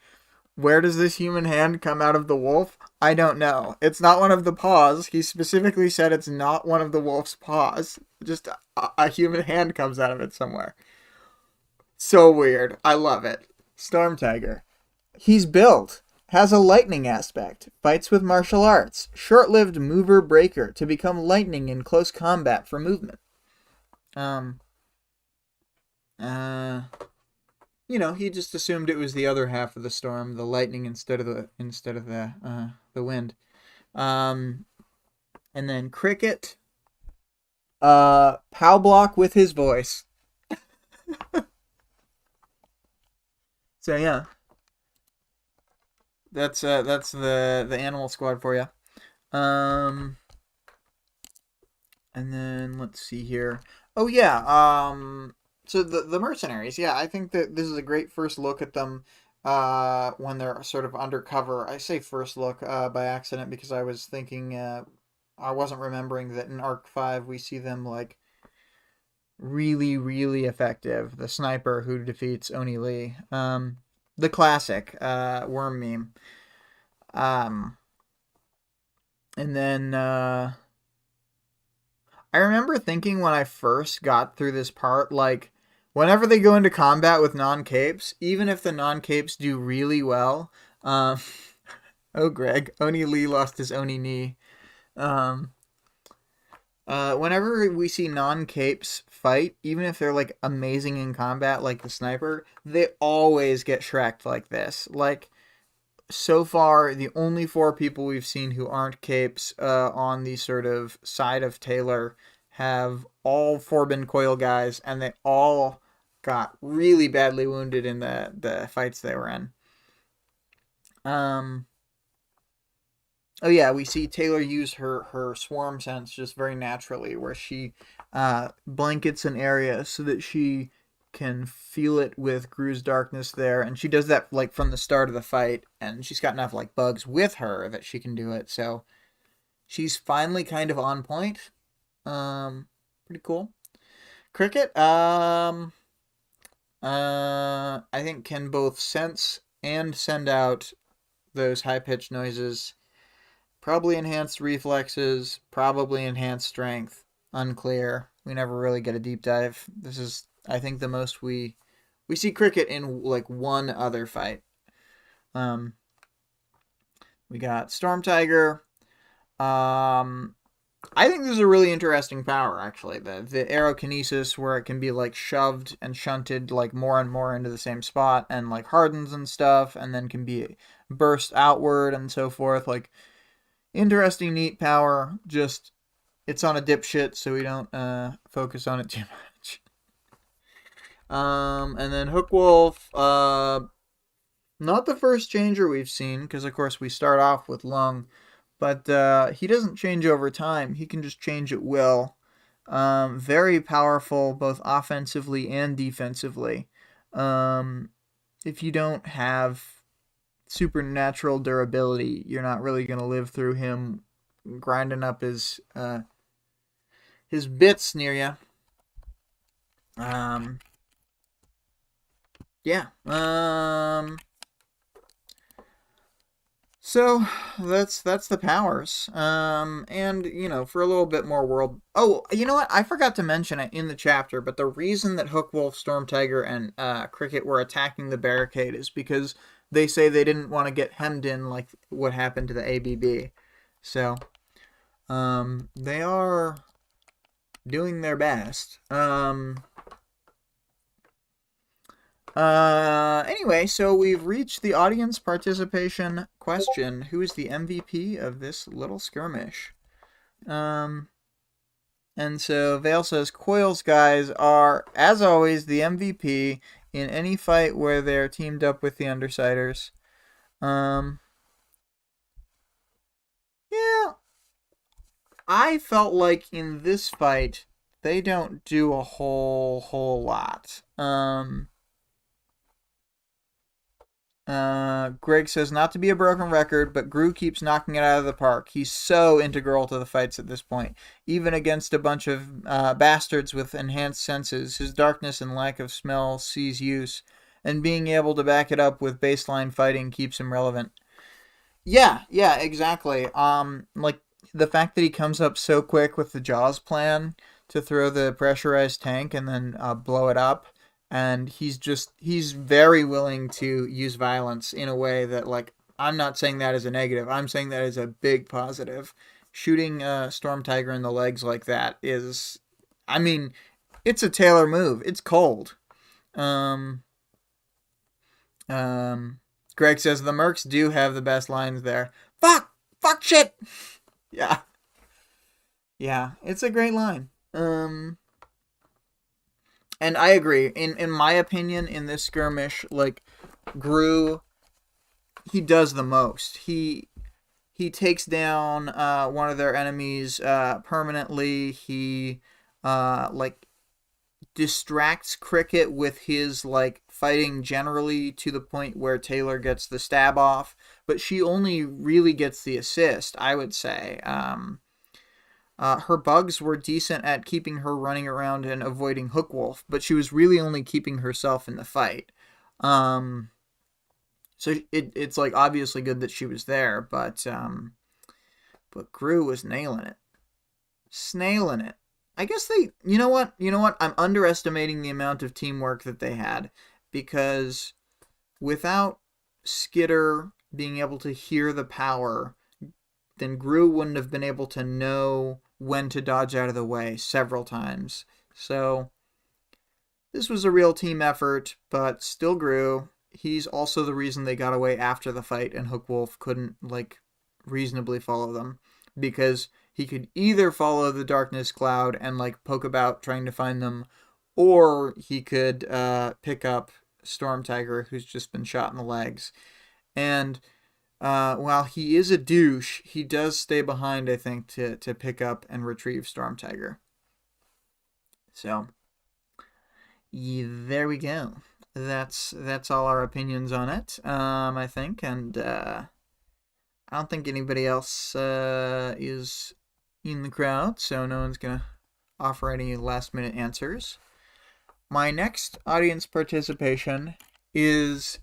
Where does this human hand come out of the wolf? I don't know. It's not one of the paws. He specifically said it's not one of the wolf's paws. Just a human hand comes out of it somewhere. So weird. I love it. Storm Tiger. He's built. Has a lightning aspect. Fights with martial arts. Short-lived mover breaker to become lightning in close combat for movement. He just assumed it was the other half of the storm, the lightning instead of the wind. And then Cricket, pow block with his voice. So yeah, that's the animal squad for you. And then let's see here. Oh yeah, so the mercenaries, yeah, I think that this is a great first look at them when they're sort of undercover. I say first look by accident because I was thinking, I wasn't remembering that in Arc 5 we see them like really, really effective. The sniper who defeats Oni Lee. The classic worm meme. And then I remember thinking when I first got through this part, like, whenever they go into combat with non-capes, even if the non-capes do really well, oh, Greg, Oni Lee lost his Oni knee. Um, Whenever we see non-capes fight, even if they're like amazing in combat, like the sniper, they always get shreked like this. Like, so far, the only four people we've seen who aren't capes on the sort of side of Taylor have all four been coil guys, and they all got really badly wounded in the fights they were in. Oh yeah, we see Taylor use her swarm sense just very naturally, where she blankets an area so that she can feel it with Gru's darkness there, and she does that like from the start of the fight, and she's got enough like bugs with her that she can do it. So she's finally kind of on point. Pretty cool. Cricket, I think can both sense and send out those high pitched noises. Probably enhanced reflexes, probably enhanced strength. Unclear. We never really get a deep dive. This is, I think, the most we see Cricket in like one other fight. We got Storm Tiger. I think this is a really interesting power, actually. The aerokinesis, where it can be like shoved and shunted like more and more into the same spot, and like hardens and stuff, and then can be burst outward and so forth. Like, interesting, neat power. Just, it's on a dipshit, so we don't focus on it too much. And then Hook Wolf, not the first changer we've seen, because of course we start off with Lung, but he doesn't change over time. He can just change at will. Very powerful, both offensively and defensively. If you don't have supernatural durability, you're not really going to live through him grinding up his bits near you. Yeah. So that's the powers. And you know, for a little bit more world. Oh, you know what? I forgot to mention it in the chapter, but the reason that Hook Wolf, Storm Tiger, and Cricket were attacking the barricade is because they say they didn't want to get hemmed in like what happened to the ABB. So, they are doing their best. Anyway, so we've reached the audience participation question. Who is the MVP of this little skirmish? And so Vale says, Coil's guys are, as always, the MVP in any fight where they're teamed up with the Undersiders. Yeah. I felt like in this fight, they don't do a whole lot. Greg says, not to be a broken record, but Gru keeps knocking it out of the park. He's so integral to the fights at this point. Even against a bunch of bastards with enhanced senses, his darkness and lack of smell sees use, and being able to back it up with baseline fighting keeps him relevant. Yeah, exactly. Like, the fact that he comes up so quick with the Jaws plan to throw the pressurized tank and then blow it up, and he's very willing to use violence in a way that, like, I'm not saying that as a negative. I'm saying that as a big positive. Shooting Storm Tiger in the legs like that is, I mean, it's a Taylor move. It's cold. Greg says the Mercs do have the best lines there. Fuck shit. Yeah, it's a great line. And I agree. In my opinion, in this skirmish, like, Gru, he does the most. He takes down one of their enemies permanently. He like distracts Cricket with his like fighting generally to the point where Taylor gets the stab off, but she only really gets the assist, I would say. her bugs were decent at keeping her running around and avoiding Hookwolf, but she was really only keeping herself in the fight. So it's like obviously good that she was there, but Gru was nailing it. Snailing it. I guess they, you know what? I'm underestimating the amount of teamwork that they had, because without Skitter being able to hear the power, then Gru wouldn't have been able to know when to dodge out of the way several times. So this was a real team effort, but still Gru. He's also the reason they got away after the fight and Hookwolf couldn't, reasonably follow them. Because he could either follow the darkness cloud and, poke about trying to find them, or he could pick up Storm Tiger, who's just been shot in the legs. And while he is a douche, he does stay behind, I think, to pick up and retrieve Storm Tiger. So, there we go. That's all our opinions on it, I think, and I don't think anybody else is in the crowd, so no one's going to offer any last-minute answers. My next audience participation is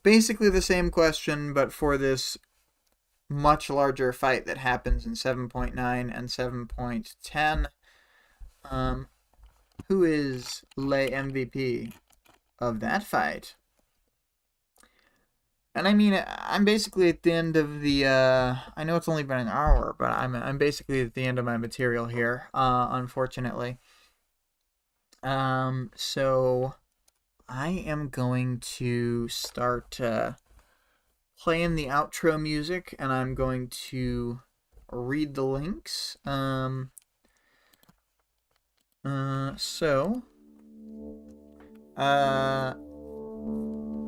basically the same question, but for this much larger fight that happens in 7.9 and 7.10. Who is lay MVP of that fight? And I mean, I'm basically at the end of the, I know it's only been an hour, but I'm basically at the end of my material here, unfortunately. So I am going to start playing the outro music, and I'm going to read the links.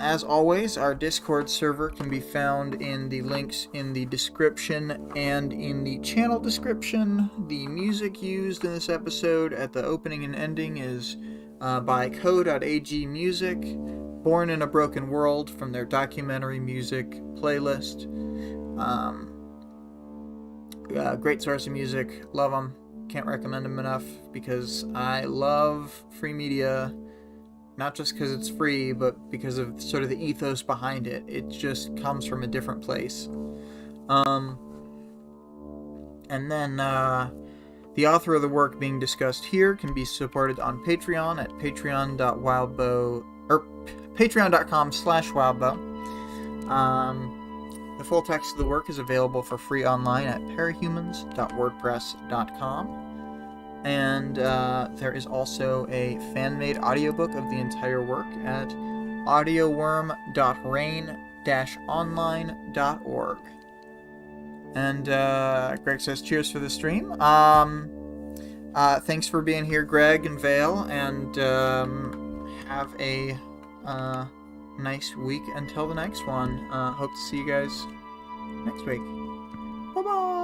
As always, our Discord server can be found in the links in the description and in the channel description. The music used in this episode at the opening and ending is by CO.AG Music, Born in a Broken World, from their documentary music playlist. Great source of music. Love them. Can't recommend them enough, because I love free media. Not just because it's free, but because of sort of the ethos behind it. It just comes from a different place. And then the author of the work being discussed here can be supported on Patreon at patreon.com/wildbow. The full text of the work is available for free online at parahumans.wordpress.com. And there is also a fan-made audiobook of the entire work at audioworm.rain-online.org. And Greg says, cheers for the stream. Thanks for being here, Greg and Vale, and have a nice week until the next one. Hope to see you guys next week. Bye-bye!